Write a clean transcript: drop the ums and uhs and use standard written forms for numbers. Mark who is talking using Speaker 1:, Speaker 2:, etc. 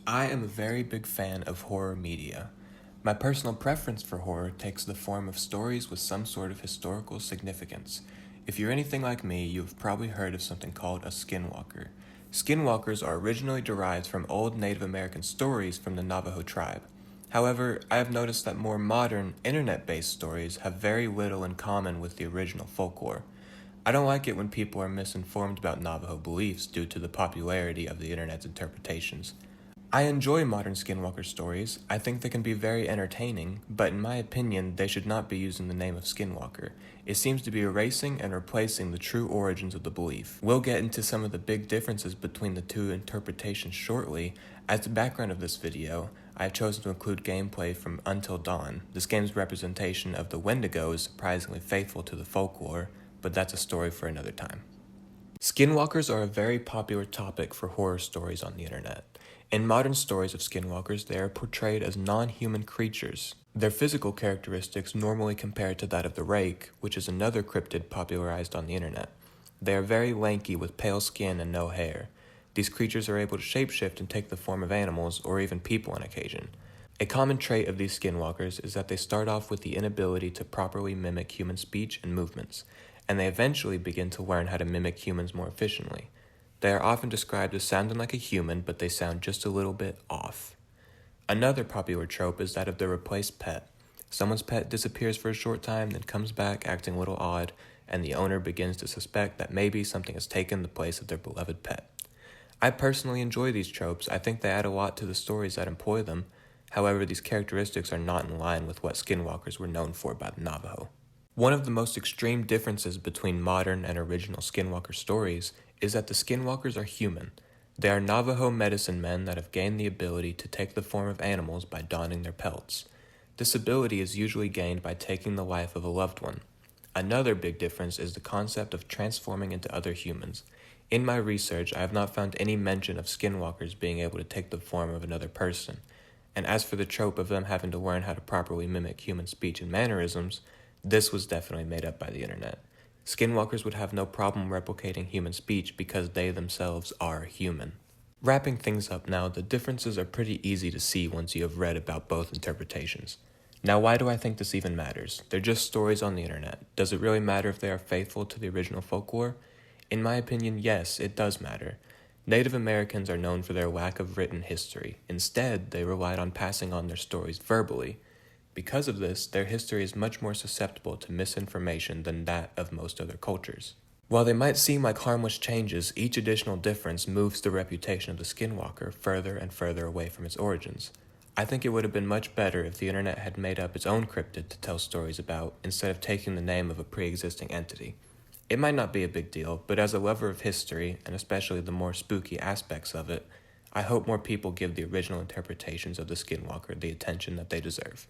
Speaker 1: I am a very big fan of horror media. My personal preference for horror takes the form of stories with some sort of historical significance. If you're anything like me, you've probably heard of something called a skinwalker. Skinwalkers are originally derived from old Native American stories from the Navajo tribe. However, I have noticed that more modern, internet-based stories have very little in common with the original folklore. I don't like it when people are misinformed about Navajo beliefs due to the popularity of the internet's interpretations. I enjoy modern Skinwalker stories. I think they can be very entertaining, but in my opinion, they should not be using the name of Skinwalker. It seems to be erasing and replacing the true origins of the belief. We'll get into some of the big differences between the two interpretations shortly. As the background of this video, I have chosen to include gameplay from Until Dawn. This game's representation of the Wendigo is surprisingly faithful to the folklore, but that's a story for another time. Skinwalkers are a very popular topic for horror stories on the internet. In modern stories of skinwalkers, they are portrayed as non-human creatures. Their physical characteristics normally compared to that of the rake, which is another cryptid popularized on the internet. They are very lanky with pale skin and no hair. These creatures are able to shapeshift and take the form of animals or even people on occasion. A common trait of these skinwalkers is that they start off with the inability to properly mimic human speech and movements, and they eventually begin to learn how to mimic humans more efficiently. They are often described as sounding like a human, but they sound just a little bit off. Another popular trope is that of the replaced pet. Someone's pet disappears for a short time, then comes back acting a little odd, and the owner begins to suspect that maybe something has taken the place of their beloved pet. I personally enjoy these tropes. I think they add a lot to the stories that employ them. However, these characteristics are not in line with what skinwalkers were known for by the Navajo. One of the most extreme differences between modern and original skinwalker stories is that the skinwalkers are human. They are Navajo medicine men that have gained the ability to take the form of animals by donning their pelts. This ability is usually gained by taking the life of a loved one. Another big difference is the concept of transforming into other humans. In my research, I have not found any mention of skinwalkers being able to take the form of another person. And as for the trope of them having to learn how to properly mimic human speech and mannerisms, this was definitely made up by the internet. Skinwalkers would have no problem replicating human speech because they themselves are human. Wrapping things up now, the differences are pretty easy to see once you have read about both interpretations. Now, why do I think this even matters? They're just stories on the internet. Does it really matter if they are faithful to the original folklore? In my opinion, yes, it does matter. Native Americans are known for their lack of written history. Instead, they relied on passing on their stories verbally. Because of this, their history is much more susceptible to misinformation than that of most other cultures. While they might seem like harmless changes, each additional difference moves the reputation of the skinwalker further and further away from its origins. I think it would have been much better if the internet had made up its own cryptid to tell stories about, instead of taking the name of a pre-existing entity. It might not be a big deal, but as a lover of history, and especially the more spooky aspects of it, I hope more people give the original interpretations of the skinwalker the attention that they deserve.